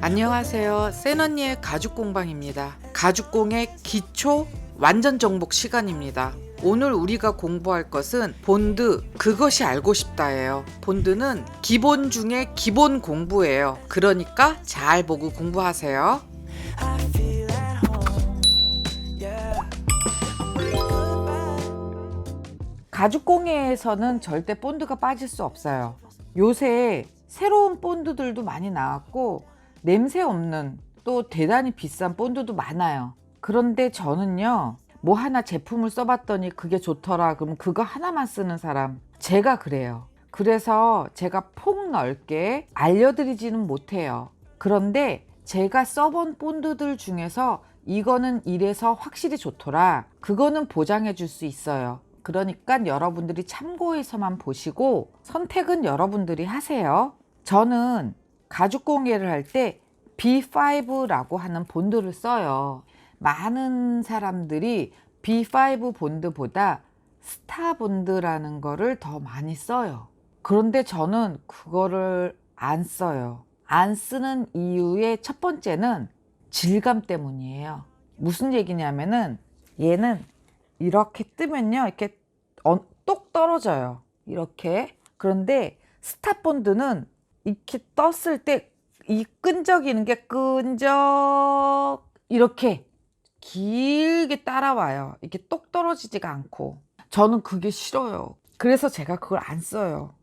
안녕하세요. 센언니의 가죽공방입니다. 가죽공의 기초 완전 정복 시간입니다. 오늘 우리가 공부할 것은 본드, 그것이 알고 싶다예요. 본드는 기본 중에 기본 공부예요. 그러니까 잘 보고 공부하세요. 가죽공예에서는 절대 본드가 빠질 수 없어요. 요새 새로운 본드들도 많이 나왔고 냄새 없는 또 대단히 비싼 본드도 많아요. 그런데 저는요, 뭐 하나 제품을 써봤더니 그게 좋더라 그러면 그거 하나만 쓰는 사람, 제가 그래요. 그래서 제가 폭넓게 알려드리지는 못해요. 그런데 제가 써본 본드들 중에서 이거는 이래서 확실히 좋더라, 그거는 보장해 줄 수 있어요. 그러니까 여러분들이 참고해서만 보시고 선택은 여러분들이 하세요. 저는 가죽공예를 할 때 B5라고 하는 본드를 써요. 많은 사람들이 B5 본드보다 스타 본드라는 거를 더 많이 써요. 그런데 저는 그거를 안 써요. 안 쓰는 이유의 첫 번째는 질감 때문이에요. 무슨 얘기냐면은 얘는 이렇게 뜨면요, 이렇게 똑 떨어져요. 이렇게. 그런데 스타 본드는 이렇게 떴을 때 이 끈적이는 게 끈적 이렇게 길게 따라와요. 이렇게 똑 떨어지지가 않고. 저는 그게 싫어요. 그래서 제가 그걸 안 써요.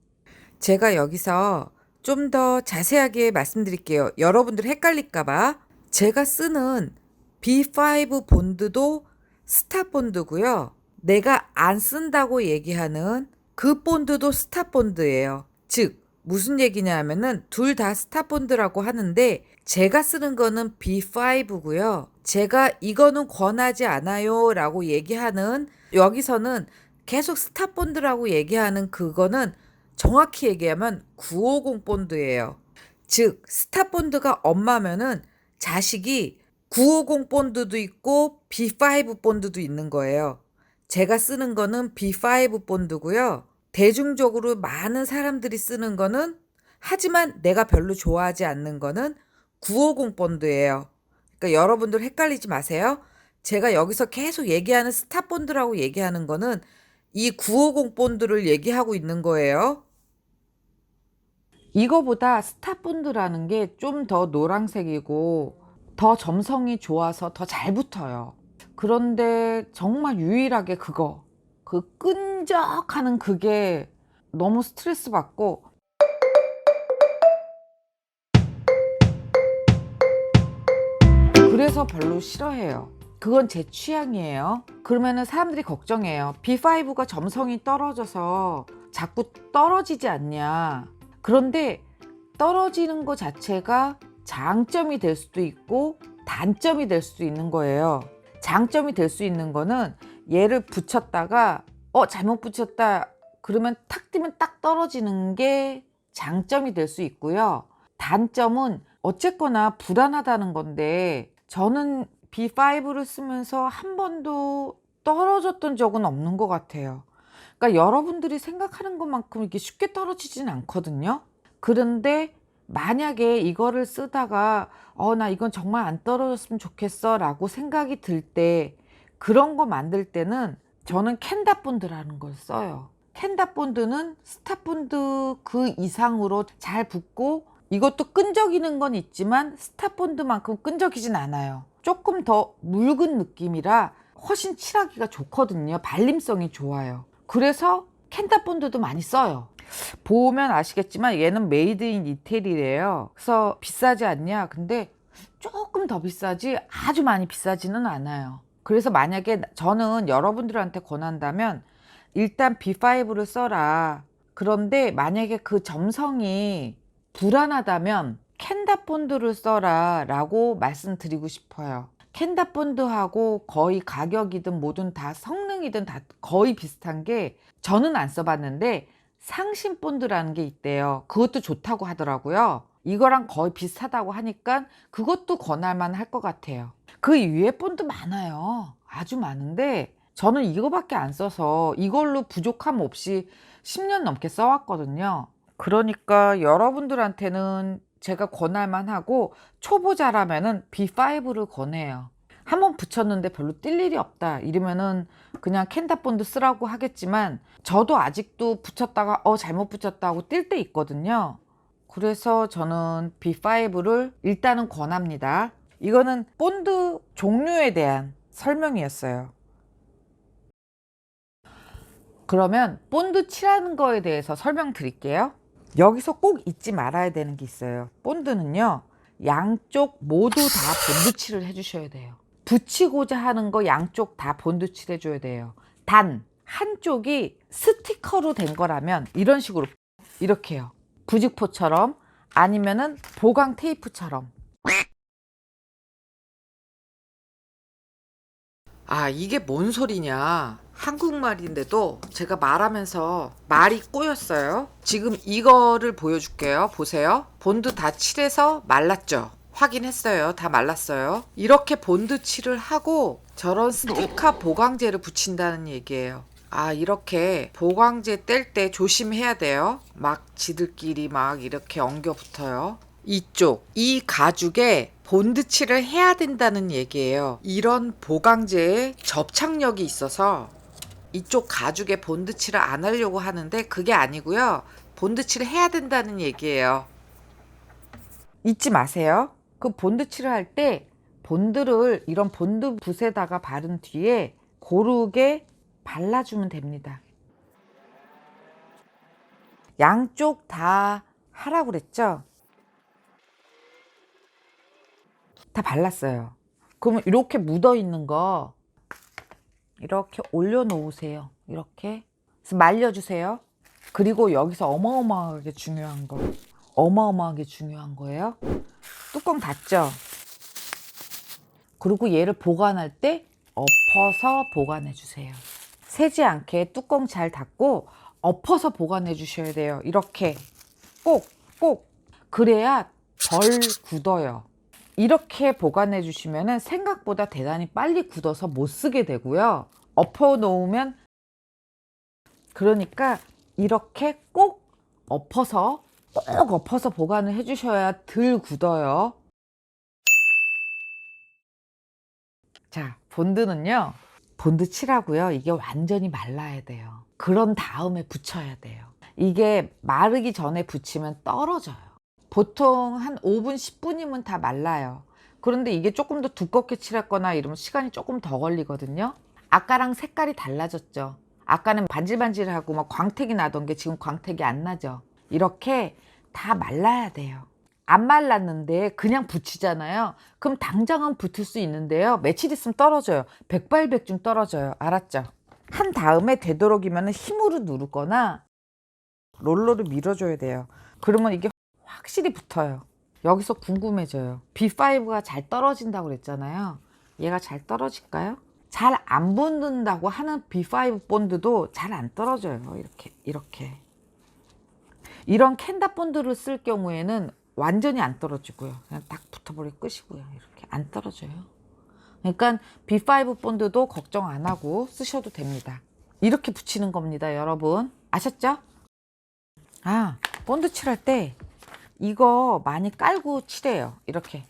제가 여기서 좀 더 자세하게 말씀드릴게요. 여러분들 헷갈릴까봐. 제가 쓰는 B5 본드도 스타 본드고요. 내가 안 쓴다고 얘기하는 그 본드도 스타 본드예요. 즉 무슨 얘기냐면은 둘 다 스타 본드라고 하는데 제가 쓰는 거는 B5고요. 제가 이거는 권하지 않아요 라고 얘기하는, 여기서는 계속 스타 본드라고 얘기하는 그거는 정확히 얘기하면 950 본드예요. 즉 스타 본드가 엄마면은 자식이 950 본드도 있고 B5 본드도 있는 거예요. 제가 쓰는 거는 B5 본드고요. 대중적으로 많은 사람들이 쓰는 거는, 하지만 내가 별로 좋아하지 않는 거는 950 본드예요. 그러니까 여러분들 헷갈리지 마세요. 제가 여기서 계속 얘기하는 스타 본드라고 얘기하는 거는 이 950 본드를 얘기하고 있는 거예요. 이거보다 스타 본드라는 게 좀 더 노란색이고 더 점성이 좋아서 더 잘 붙어요. 그런데 정말 유일하게 그 끈적하는 그게 너무 스트레스 받고, 그래서 별로 싫어해요. 그건 제 취향이에요. 그러면은 사람들이 걱정해요. B5가 점성이 떨어져서 자꾸 떨어지지 않냐. 그런데 떨어지는 것 자체가 장점이 될 수도 있고 단점이 될 수도 있는 거예요. 장점이 될 수 있는 거는 얘를 붙였다가 잘못 붙였다 그러면 탁 뛰면 딱 떨어지는 게 장점이 될 수 있고요. 단점은 어쨌거나 불안하다는 건데 저는 B5를 쓰면서 한 번도 떨어졌던 적은 없는 것 같아요. 그러니까 여러분들이 생각하는 것만큼 이렇게 쉽게 떨어지진 않거든요. 그런데 만약에 이거를 쓰다가 나 이건 정말 안 떨어졌으면 좋겠어 라고 생각이 들 때, 그런 거 만들 때는 저는 캔다 본드라는 걸 써요. 캔다 본드는 스타 본드 그 이상으로 잘 붙고, 이것도 끈적이는 건 있지만 스타 본드만큼 끈적이진 않아요. 조금 더 묽은 느낌이라 훨씬 칠하기가 좋거든요. 발림성이 좋아요. 그래서 캔다 본드도 많이 써요. 보면 아시겠지만 얘는 메이드 인 이태리래요. 그래서 비싸지 않냐? 근데 조금 더 비싸지 아주 많이 비싸지는 않아요. 그래서 만약에 저는 여러분들한테 권한다면 일단 B5를 써라. 그런데 만약에 그 점성이 불안하다면 캔다 본드를 써라 라고 말씀드리고 싶어요. 캔다 본드하고 거의 가격이든 뭐든 다 성능이든 다 거의 비슷한 게, 저는 안 써봤는데 상신 본드라는 게 있대요. 그것도 좋다고 하더라고요. 이거랑 거의 비슷하다고 하니까 그것도 권할만 할 것 같아요. 그 위에 본드 많아요. 아주 많은데 저는 이거밖에 안 써서 이걸로 부족함 없이 10년 넘게 써왔거든요. 그러니까 여러분들한테는 제가 권할만 하고, 초보자라면은 B5를 권해요. 한번 붙였는데 별로 뛸 일이 없다 이러면은 그냥 캔다본드 쓰라고 하겠지만, 저도 아직도 붙였다가 잘못 붙였다 하고 뛸 때 있거든요. 그래서 저는 B5를 일단은 권합니다. 이거는 본드 종류에 대한 설명이었어요. 그러면 본드 칠하는 거에 대해서 설명드릴게요. 여기서 꼭 잊지 말아야 되는 게 있어요. 본드는요, 양쪽 모두 다 본드 칠을 해주셔야 돼요. 붙이고자 하는 거 양쪽 다 본드 칠 해줘야 돼요. 단 한쪽이 스티커로 된 거라면 이런 식으로 이렇게요. 부직포처럼, 아니면은 보강 테이프처럼. 아, 이게 뭔 소리냐. 한국말인데도 제가 말하면서 말이 꼬였어요. 지금 이거를 보여줄게요. 보세요. 본드 다 칠해서 말랐죠? 확인했어요. 다 말랐어요. 이렇게 본드 칠을 하고 저런 스티커 보강제를 붙인다는 얘기예요. 아, 이렇게 보강제 뗄 때 조심해야 돼요. 막 지들끼리 막 이렇게 엉겨 붙어요. 이 가죽에 본드칠을 해야 된다는 얘기예요. 이런 보강제에 접착력이 있어서 이쪽 가죽에 본드칠을 안 하려고 하는데 그게 아니고요. 본드칠을 해야 된다는 얘기예요. 잊지 마세요. 그 본드칠을 할 때 본드를 이런 본드 붓에다가 바른 뒤에 고르게 발라주면 됩니다. 양쪽 다 하라고 그랬죠? 다 발랐어요. 그러면 이렇게 묻어 있는 거 이렇게 올려 놓으세요. 이렇게. 그래서 말려주세요. 그리고 여기서 어마어마하게 중요한 거예요. 뚜껑 닫죠? 그리고 얘를 보관할 때 엎어서 보관해 주세요. 새지 않게 뚜껑 잘 닫고 엎어서 보관해 주셔야 돼요. 이렇게 꼭. 그래야 덜 굳어요. 이렇게 보관해 주시면 생각보다 대단히 빨리 굳어서 못 쓰게 되고요. 엎어 놓으면, 그러니까 이렇게 꼭 엎어서 보관을 해 주셔야 덜 굳어요. 자, 본드는요, 본드 칠하고요, 이게 완전히 말라야 돼요. 그런 다음에 붙여야 돼요. 이게 마르기 전에 붙이면 떨어져요. 보통 한 5분 10분이면 다 말라요. 그런데 이게 조금 더 두껍게 칠했거나 이러면 시간이 조금 더 걸리거든요. 아까랑 색깔이 달라졌죠. 아까는 반질반질하고 막 광택이 나던 게 지금 광택이 안 나죠. 이렇게 다 말라야 돼요. 안 말랐는데 그냥 붙이잖아요. 그럼 당장은 붙을 수 있는데요, 며칠 있으면 떨어져요. 백발백중 떨어져요. 알았죠? 한 다음에 되도록이면 힘으로 누르거나 롤러를 밀어줘야 돼요. 그러면 이게 확실히 붙어요. 여기서 궁금해져요. B5가 잘 떨어진다고 그랬잖아요. 얘가 잘 떨어질까요? 잘 안 붙는다고 하는 B5 본드도 잘 안 떨어져요. 이렇게. 이런 캔다 본드를 쓸 경우에는 완전히 안 떨어지고요. 그냥 딱 붙어버리고 끝이고요. 이렇게 안 떨어져요. 그러니까 B5 본드도 걱정 안 하고 쓰셔도 됩니다. 이렇게 붙이는 겁니다, 여러분. 아셨죠? 아, 본드 칠할 때 이거 많이 깔고 칠해요. 이렇게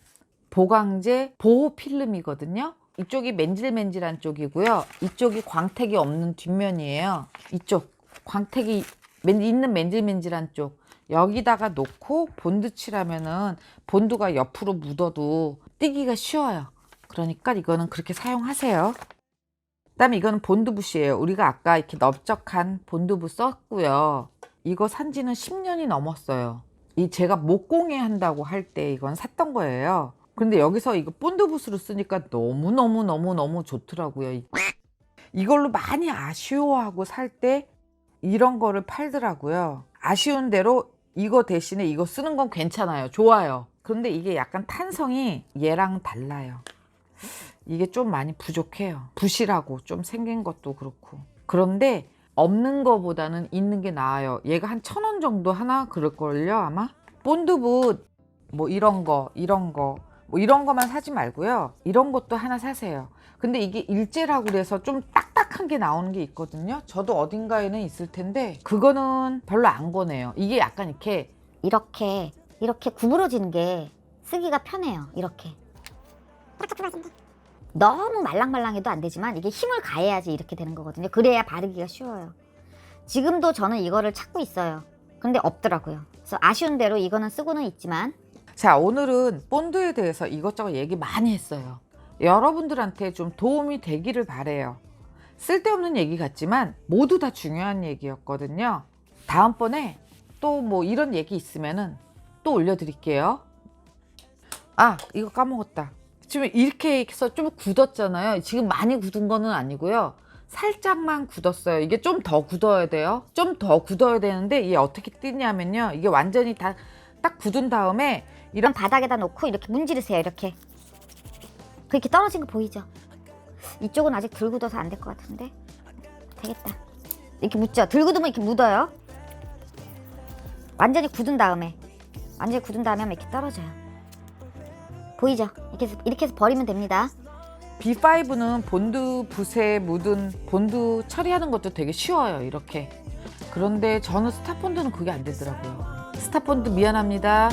보강제 보호 필름이거든요. 이쪽이 맨질맨질한 쪽이고요, 이쪽이 광택이 없는 뒷면이에요. 이쪽 광택이 있는 맨질맨질한 쪽, 여기다가 놓고 본드 칠하면은 본드가 옆으로 묻어도 띄기가 쉬워요. 그러니까 이거는 그렇게 사용하세요. 그다음에 이거는 본드붓이에요. 우리가 아까 이렇게 넓적한 본드붓 썼고요. 이거 산지는 10년이 넘었어요. 이 제가 목공예 한다고 할 때 이건 샀던 거예요. 근데 여기서 이거 본드붓으로 쓰니까 너무 좋더라고요. 이걸로 많이 아쉬워하고 살 때 이런 거를 팔더라고요. 아쉬운 대로 이거 대신에 이거 쓰는 건 괜찮아요. 좋아요. 그런데 이게 약간 탄성이 얘랑 달라요. 이게 좀 많이 부족해요. 부실하고 좀 생긴 것도 그렇고. 그런데 없는 거보다는 있는 게 나아요. 얘가 한 1,000원 정도 하나 그럴걸요, 아마? 본드붓 뭐 이런 거 뭐 이런 것만 사지 말고요. 이런 것도 하나 사세요. 근데 이게 일제라고 그래서 좀 딱딱한 게 나오는 게 있거든요. 저도 어딘가에는 있을 텐데 그거는 별로 안 권해요. 이게 약간 이렇게 구부러지는 게 쓰기가 편해요. 이렇게 너무 말랑말랑해도 안 되지만 이게 힘을 가해야지 이렇게 되는 거거든요. 그래야 바르기가 쉬워요. 지금도 저는 이거를 찾고 있어요. 근데 없더라고요. 그래서 아쉬운 대로 이거는 쓰고는 있지만. 자, 오늘은 본드에 대해서 이것저것 얘기 많이 했어요. 여러분들한테 좀 도움이 되기를 바래요. 쓸데없는 얘기 같지만 모두 다 중요한 얘기였거든요. 다음번에 또 뭐 이런 얘기 있으면은 또 올려드릴게요. 아, 이거 까먹었다. 지금 이렇게 해서 좀 굳었잖아요. 지금 많이 굳은 거는 아니고요. 살짝만 굳었어요. 이게 좀 더 굳어야 돼요. 좀 더 굳어야 되는데 이게 어떻게 뜨냐면요. 이게 완전히 다 딱 굳은 다음에 이런 바닥에다 놓고 이렇게 문지르세요. 이렇게 그렇게 떨어진 거 보이죠? 이쪽은 아직 덜 굳어서 안 될 것 같은데 되겠다. 이렇게 묻죠? 덜 굳으면 이렇게 묻어요. 완전히 굳은 다음에 하면 이렇게 떨어져요. 보이죠? 이렇게 해서 버리면 됩니다. B5는 본드 붓에 묻은 본드 처리하는 것도 되게 쉬워요. 이렇게. 그런데 저는 스타본드는 그게 안 되더라고요. 스타본드 미안합니다.